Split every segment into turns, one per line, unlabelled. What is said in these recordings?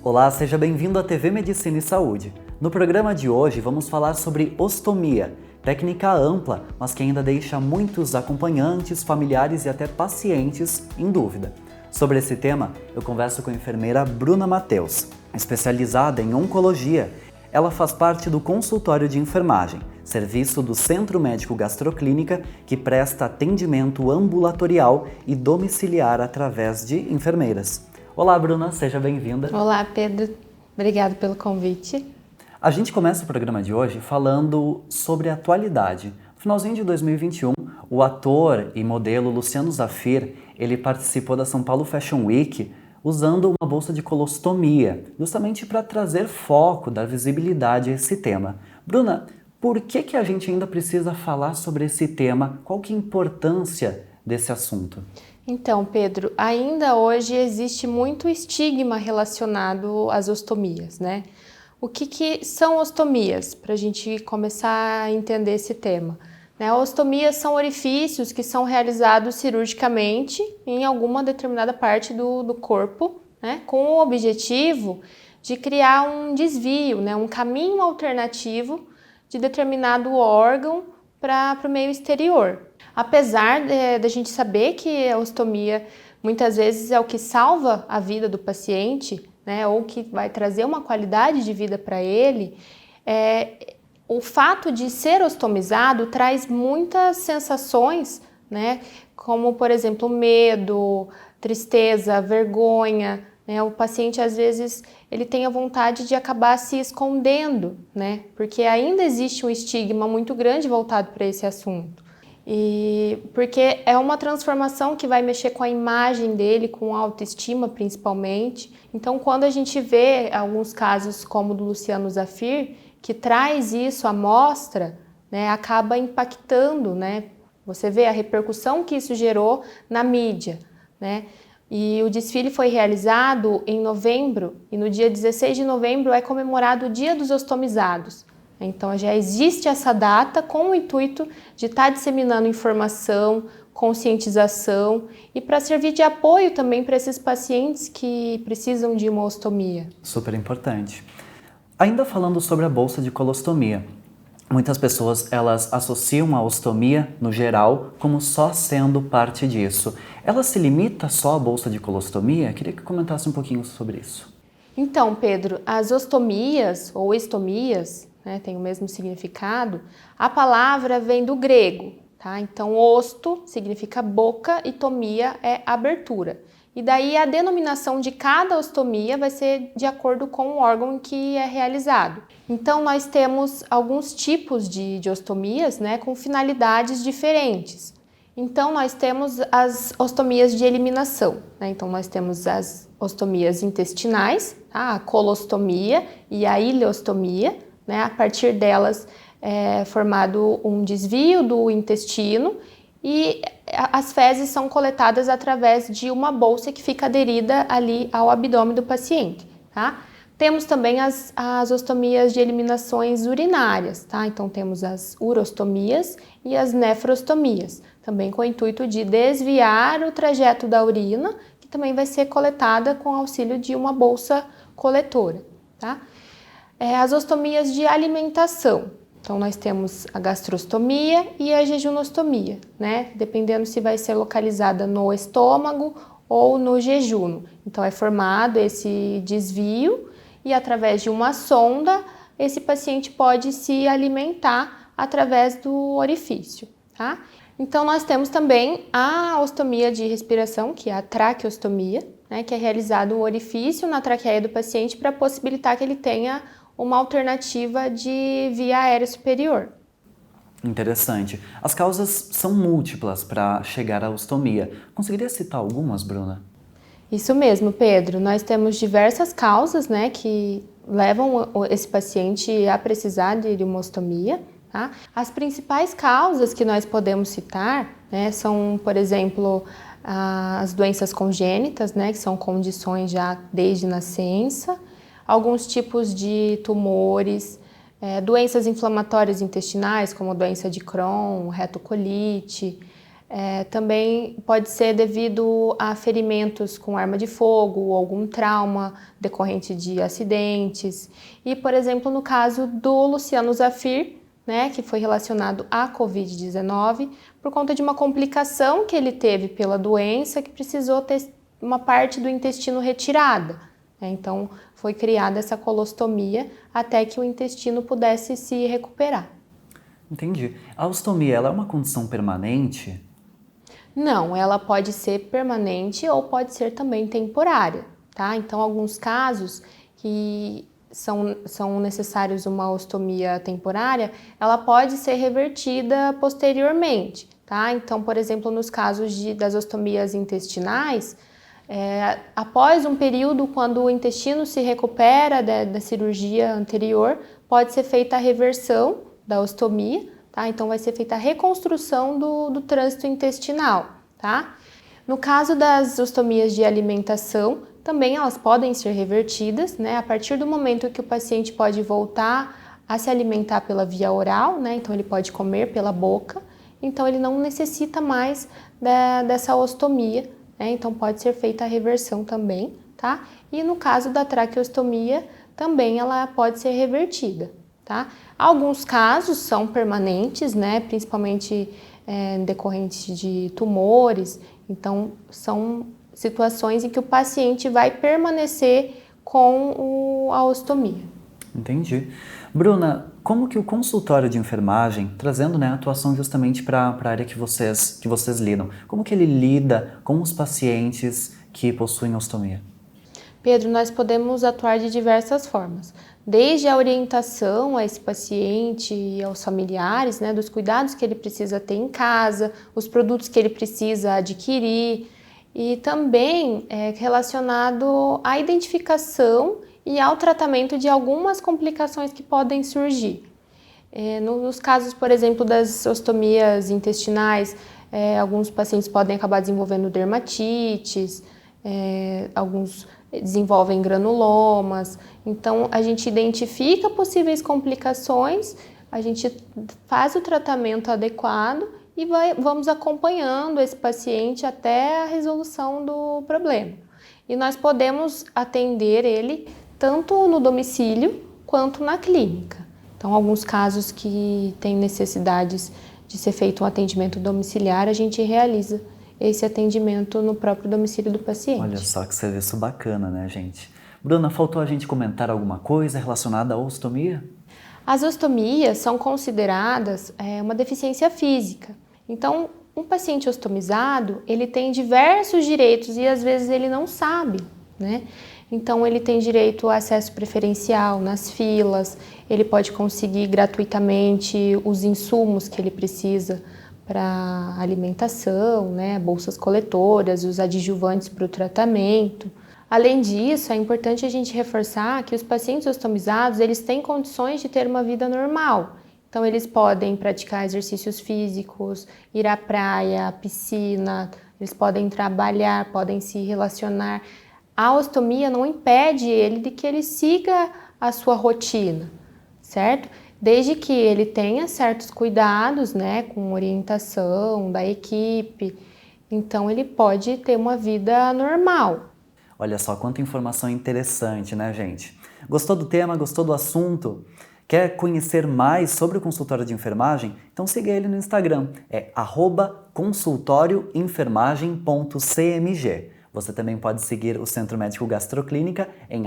Olá, seja bem-vindo à TV Medicina e Saúde. No programa de hoje vamos falar sobre ostomia, técnica ampla, mas que ainda deixa muitos acompanhantes, familiares e até pacientes em dúvida. Sobre esse tema, eu converso com a enfermeira Bruna Matheus, especializada em oncologia. Ela faz parte do consultório de enfermagem, serviço do Centro Médico Gastroclínica que presta atendimento ambulatorial e domiciliar através de enfermeiras. Olá, Bruna, seja bem-vinda.
Olá, Pedro. Obrigado pelo convite.
A gente começa o programa de hoje falando sobre a atualidade. No finalzinho de 2021, o ator e modelo Luciano Zaffir, ele participou da São Paulo Fashion Week usando uma bolsa de colostomia, justamente para trazer foco, dar visibilidade a esse tema. Bruna, por que a gente ainda precisa falar sobre esse tema? Qual que é a importância desse assunto?
Então, Pedro, ainda hoje existe muito estigma relacionado às ostomias, né? O que são ostomias? Para a gente começar a entender esse tema. Ostomias são orifícios que são realizados cirurgicamente em alguma determinada parte do corpo, né, com o objetivo de criar um desvio, né, um caminho alternativo de determinado órgão para o meio exterior. Apesar da gente saber que a ostomia muitas vezes é o que salva a vida do paciente, né, ou que vai trazer uma qualidade de vida para ele, o fato de ser ostomizado traz muitas sensações, né, como, por exemplo, medo, tristeza, vergonha, né? O paciente, às vezes, ele tem a vontade de acabar se escondendo, né, porque ainda existe um estigma muito grande voltado para esse assunto. E porque é uma transformação que vai mexer com a imagem dele, com a autoestima principalmente. Então, quando a gente vê alguns casos como o do Luciano Zaffir, que traz isso à mostra, né, acaba impactando, né? Você vê a repercussão que isso gerou na mídia, né? E o desfile foi realizado em novembro, e no dia 16 de novembro é comemorado o Dia dos Ostomizados. Então já existe essa data com o intuito de estar disseminando informação, conscientização e para servir de apoio também para esses pacientes que precisam de uma ostomia.
Super importante. Ainda falando sobre a bolsa de colostomia, muitas pessoas elas associam a ostomia, no geral, como só sendo parte disso. Ela se limita só à bolsa de colostomia? Queria que comentasse um pouquinho sobre isso.
Então, Pedro, as ostomias ou estomias, né, tem o mesmo significado, a palavra vem do grego, tá? Então, osto significa boca e tomia é abertura. E daí a denominação de cada ostomia vai ser de acordo com o órgão em que é realizado. Então, nós temos alguns tipos de ostomias, né, com finalidades diferentes. Então, nós temos as ostomias de eliminação, né? Então, nós temos as ostomias intestinais, tá? A colostomia e a ileostomia, né? A partir delas é formado um desvio do intestino e as fezes são coletadas através de uma bolsa que fica aderida ali ao abdômen do paciente, tá? Temos também as ostomias de eliminações urinárias, tá? Então temos as urostomias e as nefrostomias, também com o intuito de desviar o trajeto da urina, que também vai ser coletada com auxílio de uma bolsa coletora, tá? As ostomias de alimentação. Então, nós temos a gastrostomia e a jejunostomia, né? Dependendo se vai ser localizada no estômago ou no jejum. Então, é formado esse desvio e, através de uma sonda, esse paciente pode se alimentar através do orifício, tá? Então, nós temos também a ostomia de respiração, que é a traqueostomia, né? Que é realizado um orifício na traqueia do paciente para possibilitar que ele tenha uma alternativa de via aérea superior.
Interessante. As causas são múltiplas para chegar à ostomia. Conseguiria citar algumas, Bruna?
Isso mesmo, Pedro. Nós temos diversas causas, né, que levam esse paciente a precisar de uma ostomia, tá? As principais causas que nós podemos citar, né, são, por exemplo, as doenças congênitas, né, que são condições já desde nascença, alguns tipos de tumores, doenças inflamatórias intestinais, como doença de Crohn, retocolite, Também pode ser devido a ferimentos com arma de fogo ou algum trauma decorrente de acidentes. E, por exemplo, no caso do Luciano Zafir, né, que foi relacionado à Covid-19, por conta de uma complicação que ele teve pela doença, que precisou ter uma parte do intestino retirada. Então, foi criada essa colostomia até que o intestino pudesse se recuperar.
Entendi. A ostomia, ela é uma condição permanente?
Não, ela pode ser permanente ou pode ser também temporária, tá? Então, alguns casos que são necessários uma ostomia temporária, ela pode ser revertida posteriormente, tá? Então, por exemplo, nos casos das ostomias intestinais, após um período, quando o intestino se recupera da cirurgia anterior, pode ser feita a reversão da ostomia, tá? Então, vai ser feita a reconstrução do trânsito intestinal, tá? No caso das ostomias de alimentação, também elas podem ser revertidas, né? A partir do momento que o paciente pode voltar a se alimentar pela via oral, né? Então, ele pode comer pela boca, então ele não necessita mais dessa ostomia, né? Então, pode ser feita a reversão também, tá? E no caso da traqueostomia, também ela pode ser revertida, tá? Alguns casos são permanentes, né? Principalmente decorrentes de tumores, então são situações em que o paciente vai permanecer com a ostomia.
Entendi. Bruna, como que o consultório de enfermagem, trazendo, né, a atuação justamente para a área que vocês lidam, como que ele lida com os pacientes que possuem ostomia?
Pedro, nós podemos atuar de diversas formas, desde a orientação a esse paciente e aos familiares, né, dos cuidados que ele precisa ter em casa, os produtos que ele precisa adquirir, e também relacionado à identificação e ao tratamento de algumas complicações que podem surgir. Nos casos, por exemplo, das ostomias intestinais, alguns pacientes podem acabar desenvolvendo dermatites, alguns desenvolvem granulomas. Então, a gente identifica possíveis complicações, a gente faz o tratamento adequado e vamos acompanhando esse paciente até a resolução do problema. E nós podemos atender ele tanto no domicílio quanto na clínica. Então, alguns casos que têm necessidades de ser feito um atendimento domiciliar, a gente realiza esse atendimento no próprio domicílio do paciente.
Olha só que serviço bacana, né, gente? Bruna, faltou a gente comentar alguma coisa relacionada à ostomia?
As ostomias são consideradas uma deficiência física. Então, um paciente ostomizado, ele tem diversos direitos e às vezes ele não sabe, né? Então, ele tem direito a acesso preferencial nas filas, ele pode conseguir gratuitamente os insumos que ele precisa para alimentação, né? Bolsas coletoras, os adjuvantes para o tratamento. Além disso, é importante a gente reforçar que os pacientes ostomizados, eles têm condições de ter uma vida normal. Então, eles podem praticar exercícios físicos, ir à praia, à piscina, eles podem trabalhar, podem se relacionar. A ostomia não impede ele de que ele siga a sua rotina, certo? Desde que ele tenha certos cuidados, né, com orientação da equipe, então ele pode ter uma vida normal.
Olha só quanta informação interessante, né, gente? Gostou do tema? Gostou do assunto? Quer conhecer mais sobre o consultório de enfermagem? Então siga ele no Instagram, é @consultorioenfermagem.cmg. Você também pode seguir o Centro Médico Gastroclínica em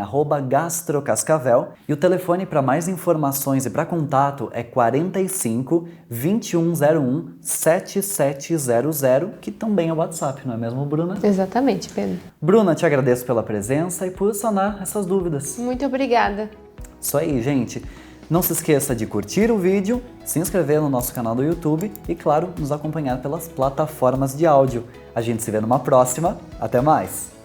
@gastrocascavel. E o telefone para mais informações e para contato é 45 2101 7700, que também é o WhatsApp, não é mesmo, Bruna?
Exatamente, Pedro.
Bruna, te agradeço pela presença e por sanar essas dúvidas.
Muito obrigada.
Isso aí, gente. Não se esqueça de curtir o vídeo, se inscrever no nosso canal do YouTube e, claro, nos acompanhar pelas plataformas de áudio. A gente se vê numa próxima. Até mais!